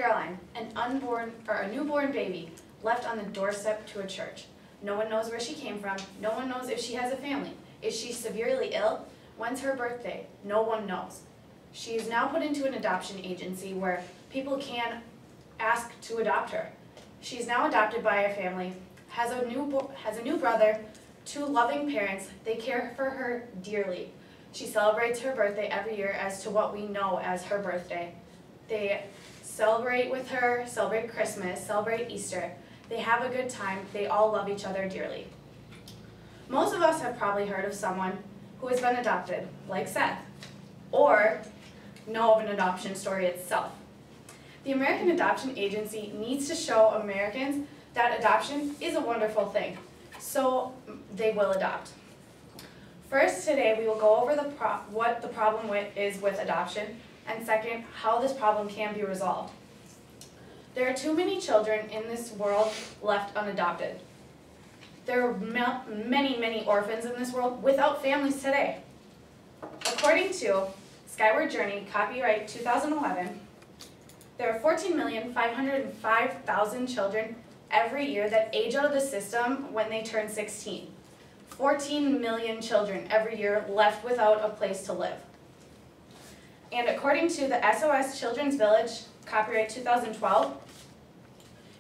Caroline, a newborn baby, left on the doorstep to a church. No one knows where she came from. No one knows if she has a family. Is she severely ill? When's her birthday? No one knows. She is now put into an adoption agency where people can ask to adopt her. She is now adopted by a family, has a new brother, 2 loving parents. They care for her dearly. She celebrates her birthday every year as to what we know as her birthday. They celebrate with her, celebrate Christmas, celebrate Easter. They have a good time. They all love each other dearly. Most of us have probably heard of someone who has been adopted, like Seth, or know of an adoption story itself. The American Adoption Agency needs to show Americans that adoption is a wonderful thing, so they will adopt. First, today we will go over what the problem is with adoption, and second, how this problem can be resolved. There are too many children in this world left unadopted. There are many, many orphans in this world without families today. According to Skyward Journey, copyright 2011, there are 14,505,000 children every year that age out of the system when they turn 16. 14 million children every year left without a place to live. And according to the SOS Children's Village, copyright 2012,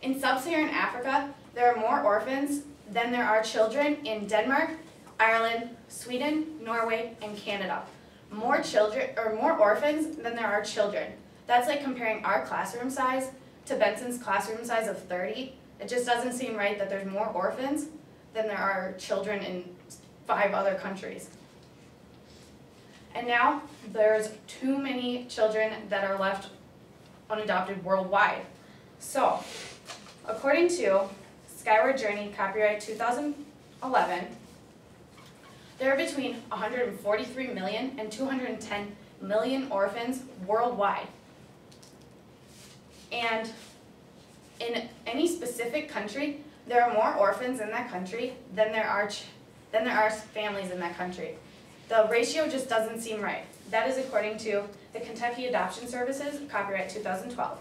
in sub-Saharan Africa, there are more orphans than there are children in Denmark, Ireland, Sweden, Norway, and Canada. More orphans than there are children. That's like comparing our classroom size to Benson's classroom size of 30. It just doesn't seem right that there's more orphans than there are children in 5 other countries. And now there's too many children that are left unadopted worldwide. So, according to Skyward Journey, copyright 2011, there are between 143 million and 210 million orphans worldwide. And in any specific country, there are more orphans in that country than there are families in that country. The ratio just doesn't seem right. That is according to the Kentucky Adoption Services, copyright 2012.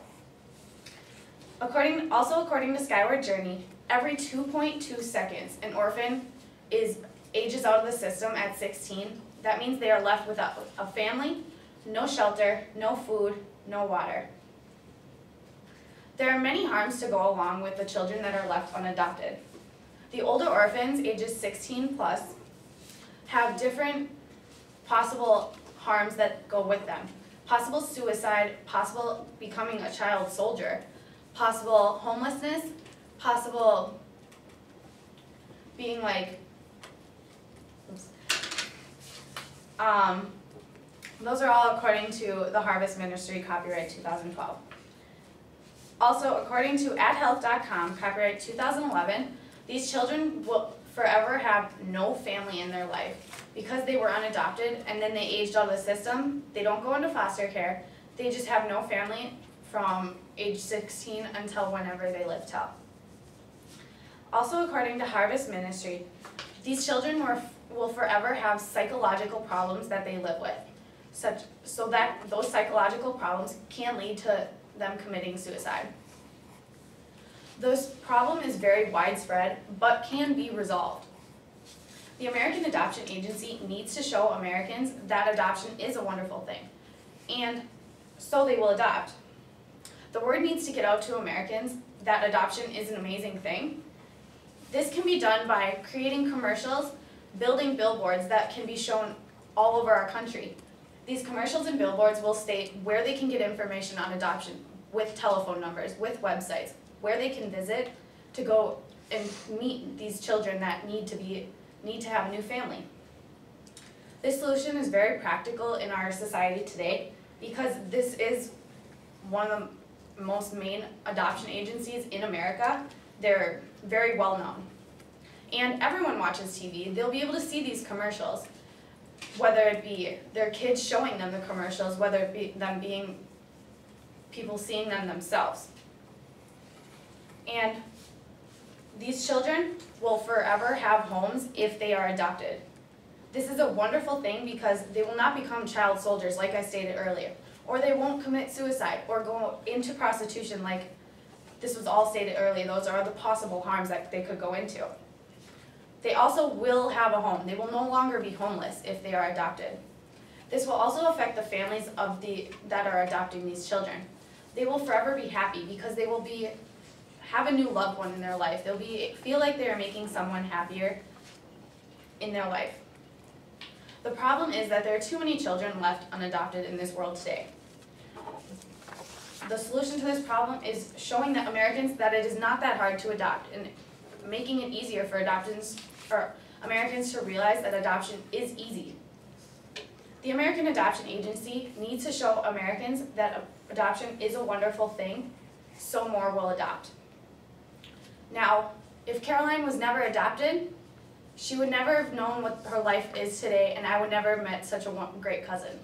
Also according to Skyward Journey, every 2.2 seconds, an orphan ages out of the system at 16. That means they are left without a family, no shelter, no food, no water. There are many harms to go along with the children that are left unadopted. The older orphans, ages 16 plus, have different possible harms that go with them. Possible suicide, possible becoming a child soldier, possible homelessness, possible being like, those are all according to the Harvest Ministry, copyright 2012. Also, according to adhealth.com, copyright 2011, these children will forever have no family in their life because they were unadopted and then they aged out of the system. They don't go into foster care. They just have no family from age 16 until whenever they live till. Also, according to Harvest Ministry, these children will forever have psychological problems that they live with, so that those psychological problems can lead to them committing suicide. This problem is very widespread, but can be resolved. The American Adoption Agency needs to show Americans that adoption is a wonderful thing, and so they will adopt. The word needs to get out to Americans that adoption is an amazing thing. This can be done by creating commercials, building billboards that can be shown all over our country. These commercials and billboards will state where they can get information on adoption, with telephone numbers, with websites, where they can visit to go and meet these children that need to have a new family. This solution is very practical in our society today because this is one of the most main adoption agencies in America. They're very well known. And everyone watches TV. They'll be able to see these commercials, whether it be their kids showing them the commercials, whether it be them being people seeing them themselves. And these children will forever have homes if they are adopted. This is a wonderful thing because they will not become child soldiers, like I stated earlier. or they won't commit suicide or go into prostitution like this was all stated earlier. Those are the possible harms that they could go into. They also will have a home. They will no longer be homeless if they are adopted. This will also affect the families that are adopting these children. They will forever be happy because they will have a new loved one in their life. They'll feel like they are making someone happier in their life. The problem is that there are too many children left unadopted in this world today. The solution to this problem is showing that Americans that it is not that hard to adopt and making it easier for Americans to realize that adoption is easy. The American Adoption Agency needs to show Americans that adoption is a wonderful thing, so more will adopt. Now, if Caroline was never adopted, she would never have known what her life is today, and I would never have met such a great cousin.